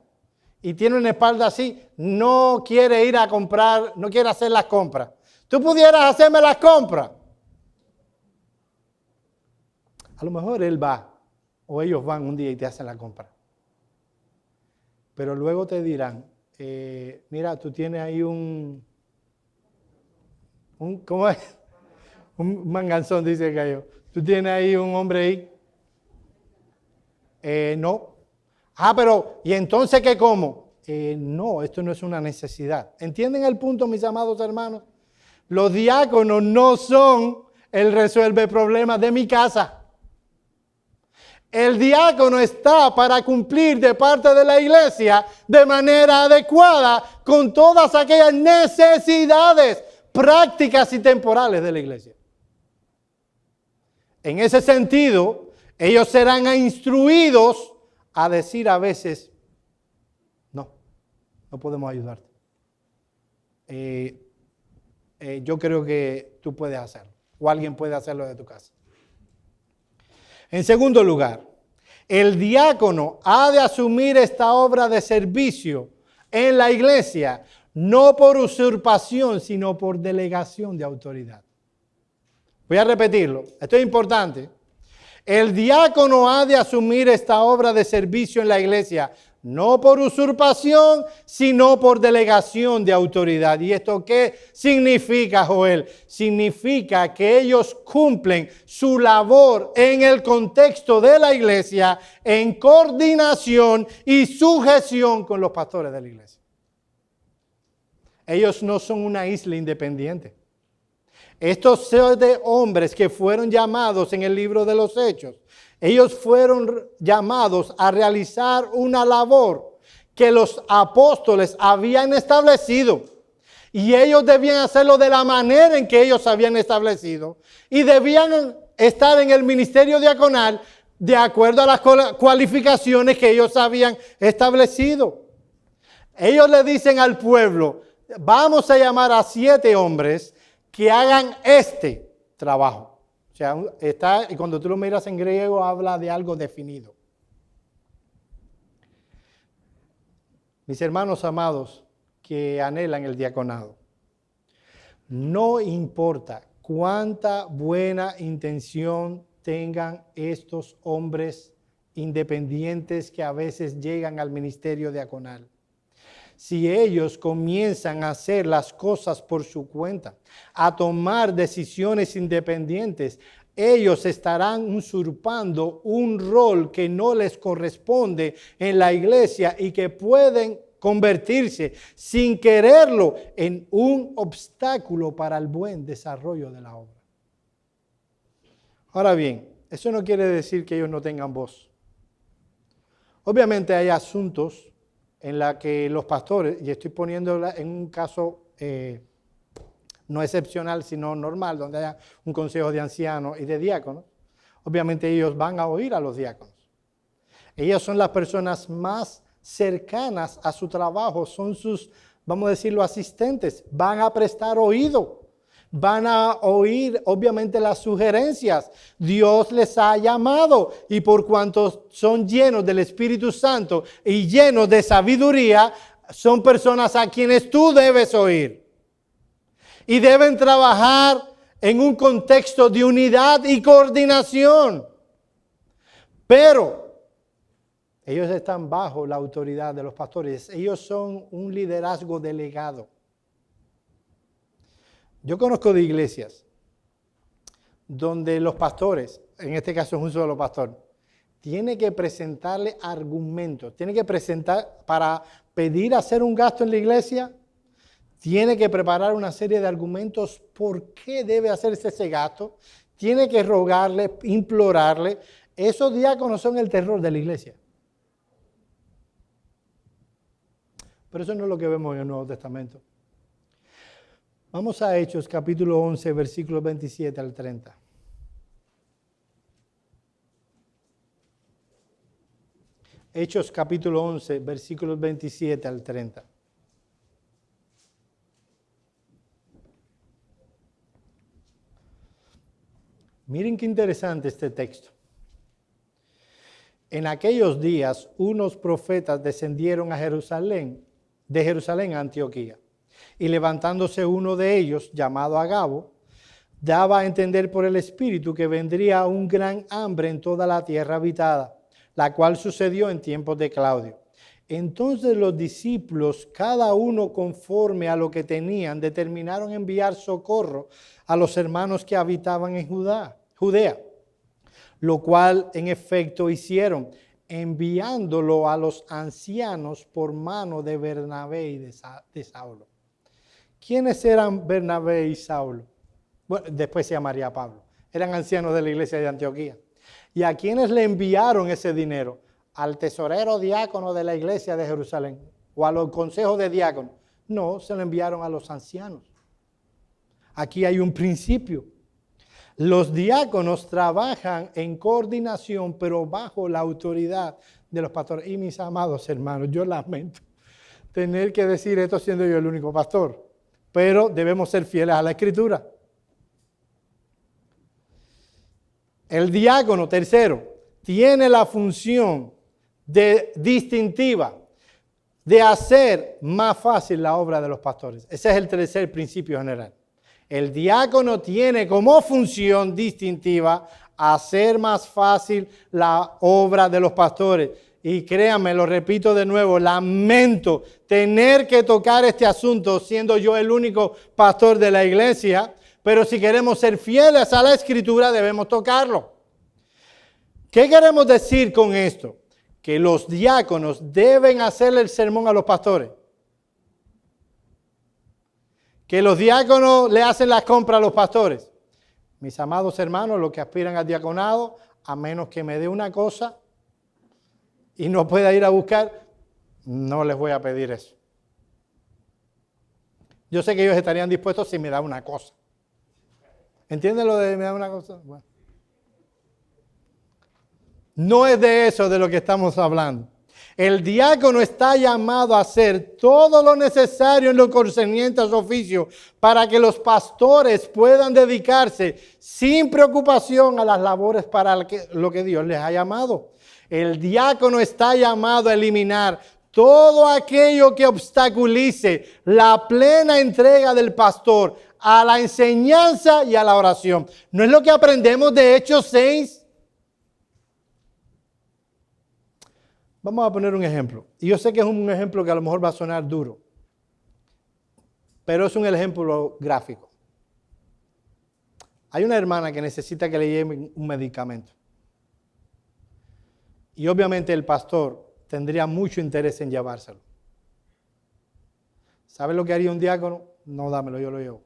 Speaker 1: y tiene una espalda así, no quiere ir a comprar, no quiere hacer las compras. ¿Tú pudieras hacerme las compras? A lo mejor él va, o ellos van un día y te hacen la compra. Pero luego te dirán, mira, tú tienes ahí ¿cómo es? Un manganzón, dice el gallo. Tú tienes ahí un hombre ahí No. Ah, pero ¿y entonces qué como? No, esto no es una necesidad. ¿Entienden el punto, mis amados hermanos? Los diáconos no son el resuelve problemas de mi casa. El diácono está para cumplir de parte de la iglesia de manera adecuada con todas aquellas necesidades prácticas y temporales de la iglesia. En ese sentido, ellos serán instruidos a decir a veces, no podemos ayudarte. Yo creo que tú puedes hacerlo, o alguien puede hacerlo de tu casa. En segundo lugar, el diácono ha de asumir esta obra de servicio en la iglesia, no por usurpación, sino por delegación de autoridad. Voy a repetirlo, esto es importante. El diácono ha de asumir esta obra de servicio en la iglesia, no por usurpación, sino por delegación de autoridad. ¿Y esto qué significa, Joel? Significa que ellos cumplen su labor en el contexto de la iglesia, en coordinación y sujeción con los pastores de la iglesia. Ellos no son una isla independiente. Estos 7 hombres que fueron llamados en el libro de los Hechos, ellos fueron llamados a realizar una labor que los apóstoles habían establecido. Y ellos debían hacerlo de la manera en que ellos habían establecido. Y debían estar en el ministerio diaconal de acuerdo a las cualificaciones que ellos habían establecido. Ellos le dicen al pueblo, vamos a llamar a 7 hombres que hagan este trabajo. O sea, y cuando tú lo miras en griego, habla de algo definido. Mis hermanos amados que anhelan el diaconado, no importa cuánta buena intención tengan estos hombres independientes que a veces llegan al ministerio diaconal. Si ellos comienzan a hacer las cosas por su cuenta, a tomar decisiones independientes, ellos estarán usurpando un rol que no les corresponde en la iglesia y que pueden convertirse sin quererlo en un obstáculo para el buen desarrollo de la obra. Ahora bien, eso no quiere decir que ellos no tengan voz. Obviamente hay asuntos en la que los pastores, y estoy poniéndola en un caso no excepcional, sino normal, donde haya un consejo de ancianos y de diáconos, obviamente ellos van a oír a los diáconos. Ellos son las personas más cercanas a su trabajo, son sus, vamos a decirlo, asistentes, van a prestar oído. Van a oír obviamente las sugerencias. Dios les ha llamado y por cuanto son llenos del Espíritu Santo y llenos de sabiduría, son personas a quienes tú debes oír. Y deben trabajar en un contexto de unidad y coordinación. Pero ellos están bajo la autoridad de los pastores. Ellos son un liderazgo delegado. Yo conozco de iglesias donde los pastores, en este caso es un solo pastor, tiene que presentarle argumentos, tiene que presentar para pedir hacer un gasto en la iglesia, tiene que preparar una serie de argumentos por qué debe hacerse ese gasto, tiene que rogarle, implorarle. Esos diáconos son el terror de la iglesia. Pero eso no es lo que vemos en el Nuevo Testamento. Vamos a Hechos capítulo 11, versículos 27 al 30. Hechos capítulo 11, versículos 27 al 30. Miren qué interesante este texto. En aquellos días, unos profetas descendieron a Jerusalén, de Jerusalén a Antioquía. Y levantándose uno de ellos, llamado Agabo, daba a entender por el Espíritu que vendría un gran hambre en toda la tierra habitada, la cual sucedió en tiempos de Claudio. Entonces los discípulos, cada uno conforme a lo que tenían, determinaron enviar socorro a los hermanos que habitaban en Judea, lo cual en efecto hicieron. enviándolo a los ancianos por mano de Bernabé y de Saulo. ¿Quiénes eran Bernabé y Saulo? Bueno, después se llamaría Pablo. Eran ancianos de la iglesia de Antioquía. ¿Y a quiénes le enviaron ese dinero? Al tesorero diácono de la iglesia de Jerusalén o a los consejos de diáconos. No, se lo enviaron a los ancianos. Aquí hay un principio. Los diáconos trabajan en coordinación, pero bajo la autoridad de los pastores. Y mis amados hermanos, yo lamento tener que decir esto siendo yo el único pastor, pero debemos ser fieles a la Escritura. El diácono, tercero, tiene la función distintiva de hacer más fácil la obra de los pastores. Ese es el tercer principio general. El diácono tiene como función distintiva hacer más fácil la obra de los pastores. Y créanme, lo repito de nuevo, lamento tener que tocar este asunto siendo yo el único pastor de la iglesia, pero si queremos ser fieles a la Escritura debemos tocarlo. ¿Qué queremos decir con esto? Que los diáconos deben hacerle el sermón a los pastores. Que los diáconos le hacen las compras a los pastores. Mis amados hermanos, los que aspiran al diaconado, a menos que me dé una cosa y no pueda ir a buscar, no les voy a pedir eso. Yo sé que ellos estarían dispuestos si me da una cosa. ¿Entienden lo de me da una cosa? Bueno. No es de eso de lo que estamos hablando. El diácono está llamado a hacer todo lo necesario en lo concerniente a su oficio para que los pastores puedan dedicarse sin preocupación a las labores para lo que Dios les ha llamado. El diácono está llamado a eliminar todo aquello que obstaculice la plena entrega del pastor a la enseñanza y a la oración. ¿No es lo que aprendemos de Hechos 6? Vamos a poner un ejemplo. Y yo sé que es un ejemplo que a lo mejor va a sonar duro, pero es un ejemplo gráfico. Hay una hermana que necesita que le lleven un medicamento. Y obviamente el pastor tendría mucho interés en llevárselo. ¿Sabe lo que haría un diácono? No, dámelo, yo lo llevo.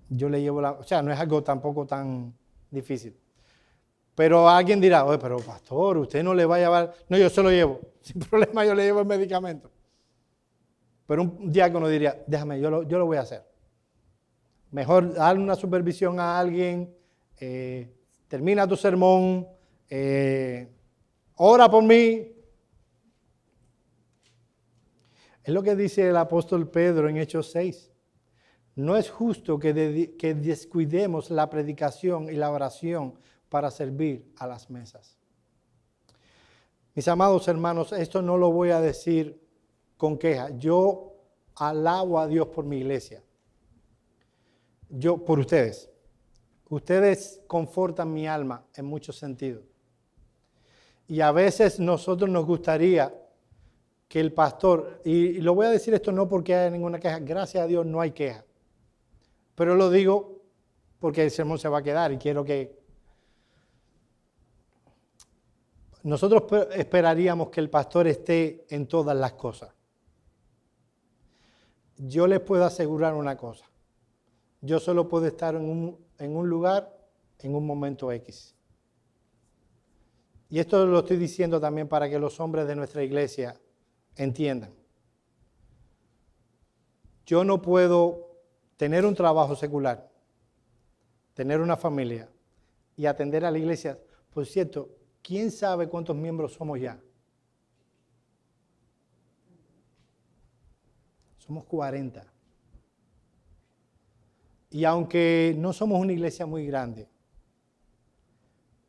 Speaker 1: Yo le llevo o sea, no es algo tampoco tan difícil. Pero alguien dirá, oye, pero pastor, usted no le va a llevar. No, yo se lo llevo. Sin problema yo le llevo el medicamento. Pero un diácono diría, déjame, yo lo voy a hacer. Mejor darle una supervisión a alguien, termina tu sermón, ora por mí. Es lo que dice el apóstol Pedro en Hechos 6. No es justo que descuidemos la predicación y la oración para servir a las mesas. Mis amados hermanos, esto no lo voy a decir con queja. Yo alabo a Dios por mi iglesia. Yo por ustedes. Ustedes confortan mi alma en muchos sentidos. Y a veces nosotros nos gustaría que el pastor, y lo voy a decir esto no porque haya ninguna queja, gracias a Dios no hay queja. Pero lo digo porque el sermón se va a quedar y quiero que nosotros esperaríamos que el pastor esté en todas las cosas. Yo les puedo asegurar una cosa. Yo solo puedo estar en un lugar en un momento X. Y esto lo estoy diciendo también para que los hombres de nuestra iglesia entiendan. Yo no puedo tener un trabajo secular, tener una familia y atender a la iglesia. Por cierto, ¿quién sabe cuántos miembros somos ya? Somos 40. Y aunque no somos una iglesia muy grande,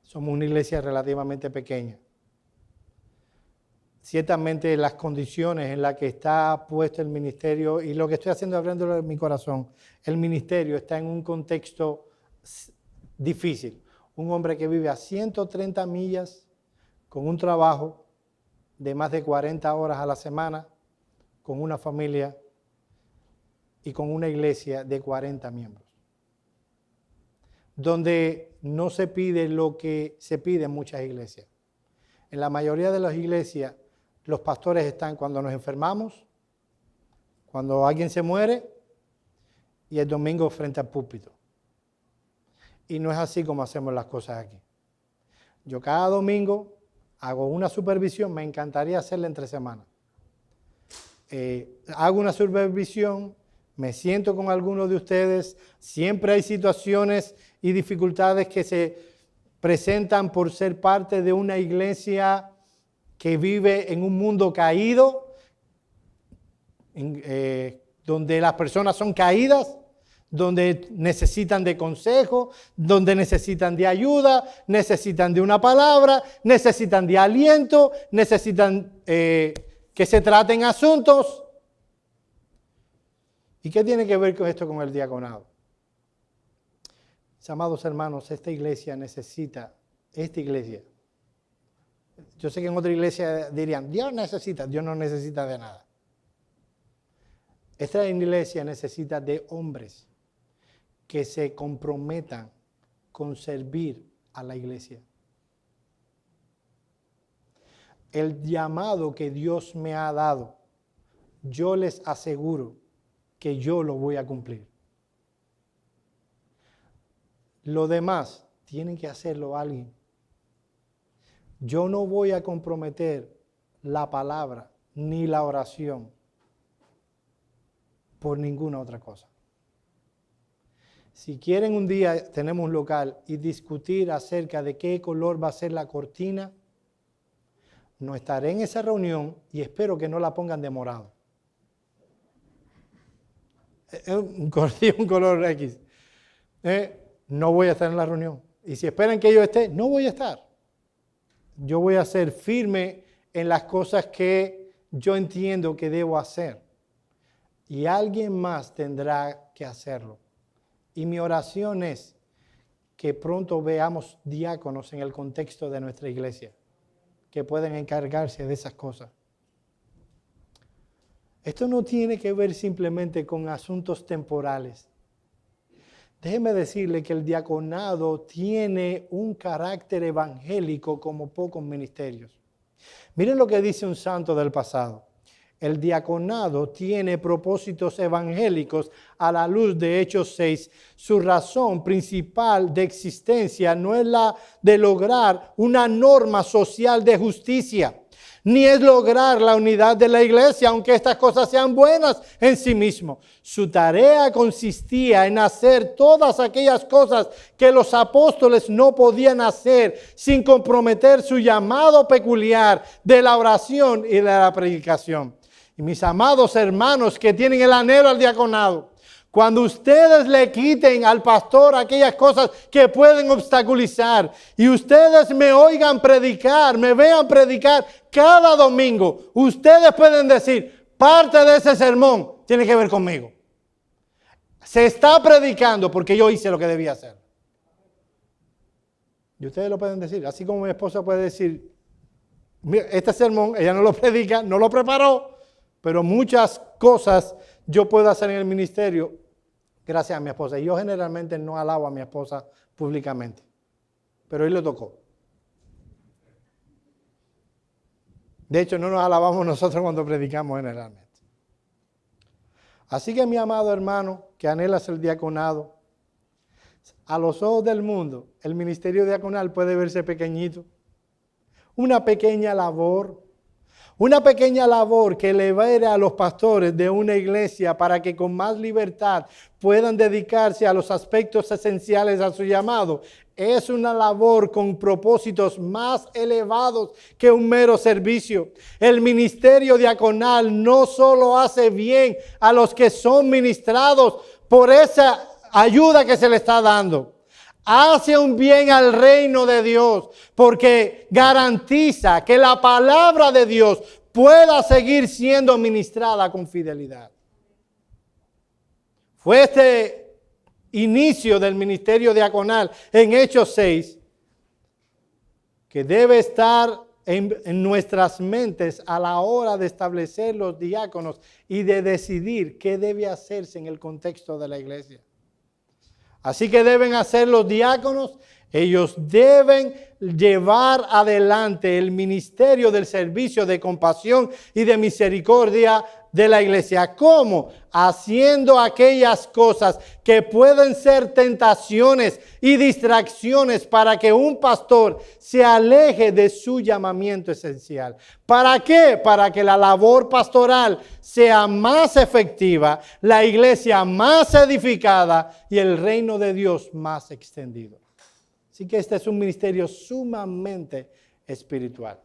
Speaker 1: somos una iglesia relativamente pequeña. Ciertamente las condiciones en las que está puesto el ministerio, y lo que estoy haciendo abriéndolo en mi corazón, el ministerio está en un contexto difícil. Un hombre que vive a 130 millas con un trabajo de más de 40 horas a la semana, con una familia y con una iglesia de 40 miembros. Donde no se pide lo que se pide en muchas iglesias. En la mayoría de las iglesias, los pastores están cuando nos enfermamos, cuando alguien se muere y el domingo frente al púlpito. Y no es así como hacemos las cosas aquí. Yo cada domingo hago una supervisión, me encantaría hacerla entre semanas. Hago una supervisión, me siento con algunos de ustedes, siempre hay situaciones y dificultades que se presentan por ser parte de una iglesia que vive en un mundo caído, donde las personas son caídas, donde necesitan de consejo, donde necesitan de ayuda, necesitan de una palabra, necesitan de aliento, necesitan que se traten asuntos. ¿Y qué tiene que ver con esto con el diaconado? Mis amados hermanos, esta iglesia, yo sé que en otra iglesia dirían, Dios no necesita de nada. Esta iglesia necesita de hombres que se comprometan con servir a la iglesia. El llamado que Dios me ha dado, yo les aseguro que yo lo voy a cumplir. Lo demás tiene que hacerlo alguien. Yo no voy a comprometer la palabra ni la oración por ninguna otra cosa. Si quieren un día, tenemos un local y discutir acerca de qué color va a ser la cortina, no estaré en esa reunión y espero que no la pongan de morado. Un color X. No voy a estar en la reunión. Y si esperan que yo esté, no voy a estar. Yo voy a ser firme en las cosas que yo entiendo que debo hacer. Y alguien más tendrá que hacerlo. Y mi oración es que pronto veamos diáconos en el contexto de nuestra iglesia, que pueden encargarse de esas cosas. Esto no tiene que ver simplemente con asuntos temporales. Déjeme decirle que el diaconado tiene un carácter evangélico como pocos ministerios. Miren lo que dice un santo del pasado. El diaconado tiene propósitos evangélicos a la luz de Hechos 6. Su razón principal de existencia no es la de lograr una norma social de justicia, ni es lograr la unidad de la iglesia, aunque estas cosas sean buenas en sí mismo. Su tarea consistía en hacer todas aquellas cosas que los apóstoles no podían hacer sin comprometer su llamado peculiar de la oración y de la predicación. Y mis amados hermanos que tienen el anhelo al diaconado, cuando ustedes le quiten al pastor aquellas cosas que pueden obstaculizar y ustedes me oigan predicar, me vean predicar cada domingo, ustedes pueden decir, parte de ese sermón tiene que ver conmigo. Se está predicando porque yo hice lo que debía hacer. Y ustedes lo pueden decir, así como mi esposa puede decir, mira, este sermón ella no lo predica, no lo preparó, pero muchas cosas yo puedo hacer en el ministerio gracias a mi esposa. Y yo generalmente no alabo a mi esposa públicamente, pero hoy le tocó. De hecho, no nos alabamos nosotros cuando predicamos generalmente. Así que mi amado hermano, que anhelas el diaconado, a los ojos del mundo, el ministerio diaconal puede verse pequeñito. Una pequeña labor que libere a los pastores de una iglesia para que con más libertad puedan dedicarse a los aspectos esenciales a su llamado. Es una labor con propósitos más elevados que un mero servicio. El ministerio diaconal no solo hace bien a los que son ministrados por esa ayuda que se le está dando. Hace un bien al reino de Dios porque garantiza que la palabra de Dios pueda seguir siendo ministrada con fidelidad. Fue este inicio del ministerio diaconal en Hechos 6 que debe estar en nuestras mentes a la hora de establecer los diáconos y de decidir qué debe hacerse en el contexto de la iglesia. Así que deben hacer los diáconos Ellos deben llevar adelante el ministerio del servicio de compasión y de misericordia de la iglesia. ¿Cómo? Haciendo aquellas cosas que pueden ser tentaciones y distracciones para que un pastor se aleje de su llamamiento esencial. ¿Para qué? Para que la labor pastoral sea más efectiva, la iglesia más edificada y el reino de Dios más extendido. Así que este es un ministerio sumamente espiritual.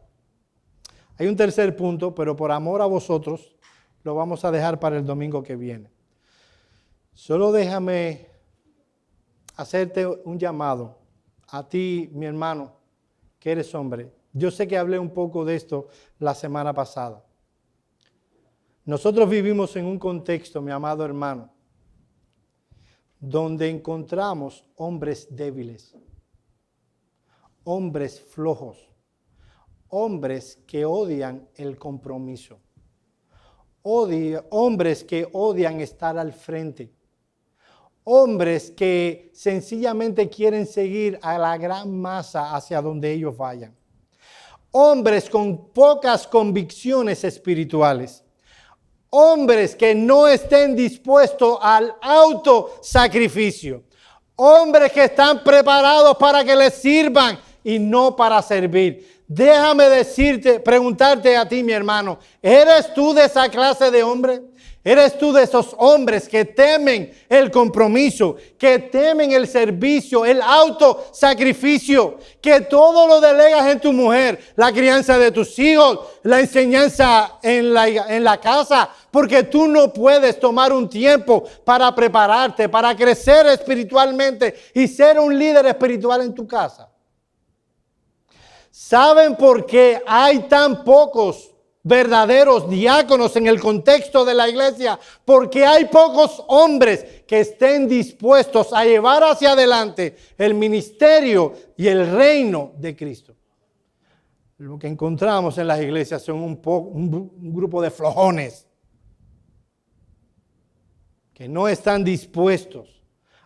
Speaker 1: Hay un tercer punto, pero por amor a vosotros lo vamos a dejar para el domingo que viene. Solo déjame hacerte un llamado a ti, mi hermano, que eres hombre. Yo sé que hablé un poco de esto la semana pasada. Nosotros vivimos en un contexto, mi amado hermano, donde encontramos hombres débiles, hombres flojos, hombres que odian el compromiso, hombres que odian estar al frente, hombres que sencillamente quieren seguir a la gran masa hacia donde ellos vayan, hombres con pocas convicciones espirituales, hombres que no estén dispuestos al autosacrificio, hombres que están preparados para que les sirvan y no para servir. Déjame preguntarte a ti, mi hermano, ¿eres tú de esa clase de hombre? ¿Eres tú de esos hombres que temen el compromiso, que temen el servicio, el autosacrificio, que todo lo delegas en tu mujer, la crianza de tus hijos, la enseñanza en la casa, porque tú no puedes tomar un tiempo para prepararte, para crecer espiritualmente y ser un líder espiritual en tu casa? ¿Saben por qué hay tan pocos verdaderos diáconos en el contexto de la iglesia? Porque hay pocos hombres que estén dispuestos a llevar hacia adelante el ministerio y el reino de Cristo. Lo que encontramos en las iglesias son un grupo de flojones que no están dispuestos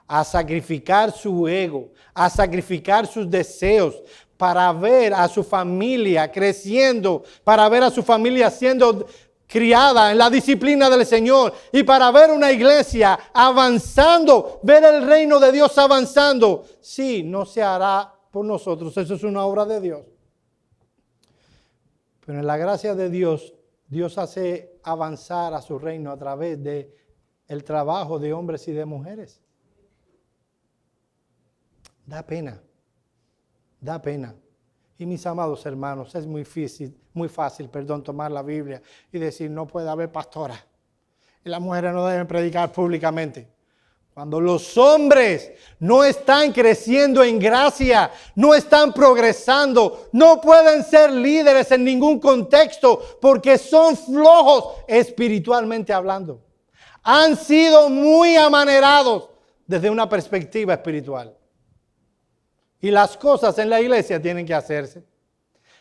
Speaker 1: a sacrificar su ego, a sacrificar sus deseos, para ver a su familia creciendo, para ver a su familia siendo criada en la disciplina del Señor y para ver una iglesia avanzando, ver el reino de Dios avanzando. Sí, no se hará por nosotros, eso es una obra de Dios. Pero en la gracia de Dios, Dios hace avanzar a su reino a través de el trabajo de hombres y de mujeres. Da pena. Da pena. Y mis amados hermanos, es muy fácil, tomar la Biblia y decir no puede haber pastora. Y las mujeres no deben predicar públicamente. Cuando los hombres no están creciendo en gracia, no están progresando, no pueden ser líderes en ningún contexto porque son flojos espiritualmente hablando. Han sido muy amanerados desde una perspectiva espiritual. Y las cosas en la iglesia tienen que hacerse.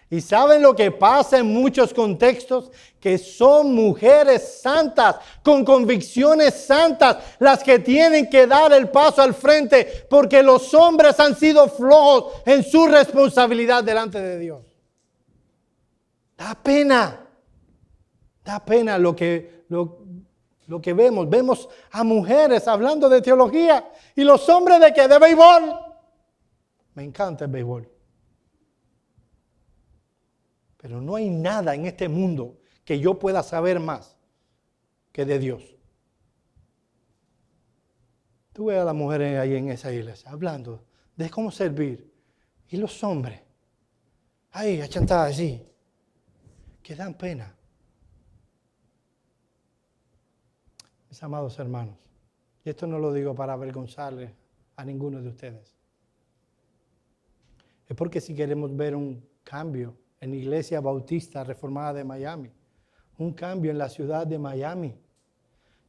Speaker 1: ¿Y saben lo que pasa en muchos contextos? Que son mujeres santas, con convicciones santas, las que tienen que dar el paso al frente, porque los hombres han sido flojos en su responsabilidad delante de Dios. Da pena lo que vemos. Vemos a mujeres hablando de teología y los hombres de ¿qué? De béisbol. Me encanta el béisbol. Pero no hay nada en este mundo que yo pueda saber más que de Dios. Tú ves a las mujeres ahí en esa iglesia hablando de cómo servir. Y los hombres, ahí achantadas así, que dan pena. Mis amados hermanos, y esto no lo digo para avergonzarles a ninguno de ustedes. Es porque si queremos ver un cambio en la Iglesia Bautista Reformada de Miami, un cambio en la ciudad de Miami,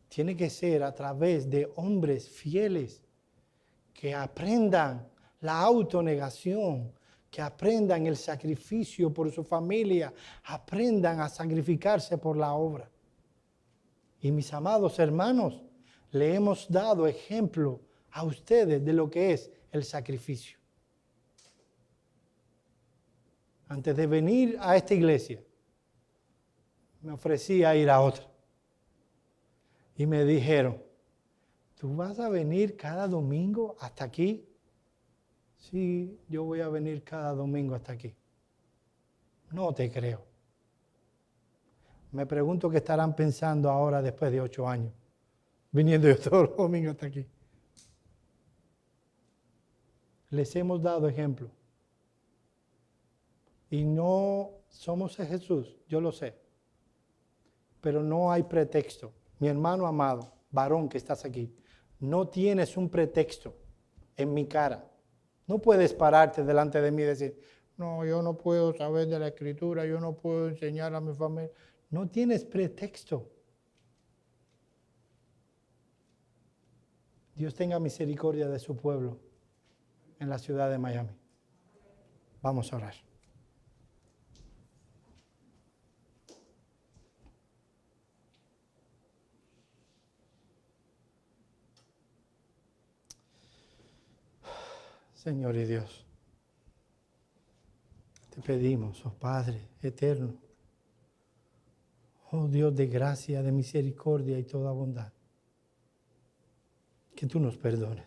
Speaker 1: tiene que ser a través de hombres fieles que aprendan la autonegación, que aprendan el sacrificio por su familia, aprendan a sacrificarse por la obra. Y mis amados hermanos, le hemos dado ejemplo a ustedes de lo que es el sacrificio. Antes de venir a esta iglesia, me ofrecí a ir a otra. Y me dijeron, ¿tú vas a venir cada domingo hasta aquí? Sí, yo voy a venir cada domingo hasta aquí. No te creo. Me pregunto qué estarán pensando ahora después de 8 años, viniendo yo todos los domingos hasta aquí. Les hemos dado ejemplo. Y no somos de Jesús, yo lo sé. Pero no hay pretexto. Mi hermano amado, varón que estás aquí, no tienes un pretexto en mi cara. No puedes pararte delante de mí y decir, no, yo no puedo saber de la Escritura, yo no puedo enseñar a mi familia. No tienes pretexto. Dios tenga misericordia de su pueblo en la ciudad de Miami. Vamos a orar. Señor y Dios, te pedimos, oh Padre eterno, oh Dios de gracia, de misericordia y toda bondad, que tú nos perdones.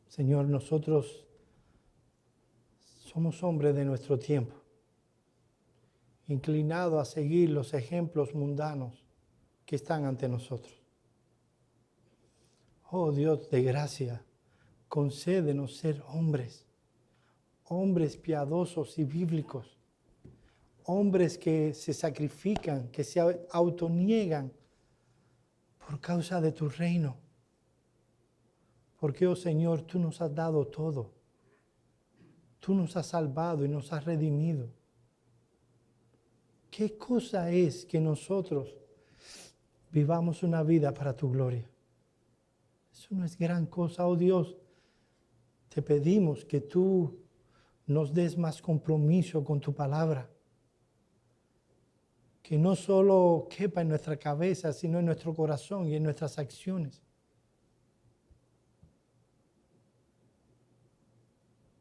Speaker 1: Señor, nosotros somos hombres de nuestro tiempo, inclinados a seguir los ejemplos mundanos que están ante nosotros. Oh Dios de gracia, concédenos ser hombres piadosos y bíblicos, hombres que se sacrifican, que se autoniegan por causa de tu reino. Porque, oh Señor, tú nos has dado todo. Tú nos has salvado y nos has redimido. ¿Qué cosa es que nosotros vivamos una vida para tu gloria? Eso no es gran cosa, oh Dios. Te pedimos que tú nos des más compromiso con tu palabra. Que no solo quepa en nuestra cabeza, sino en nuestro corazón y en nuestras acciones.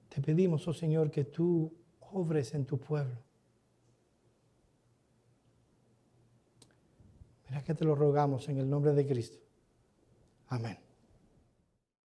Speaker 1: Te pedimos, oh Señor, que tú obres en tu pueblo. Mira que te lo rogamos en el nombre de Cristo. Amén.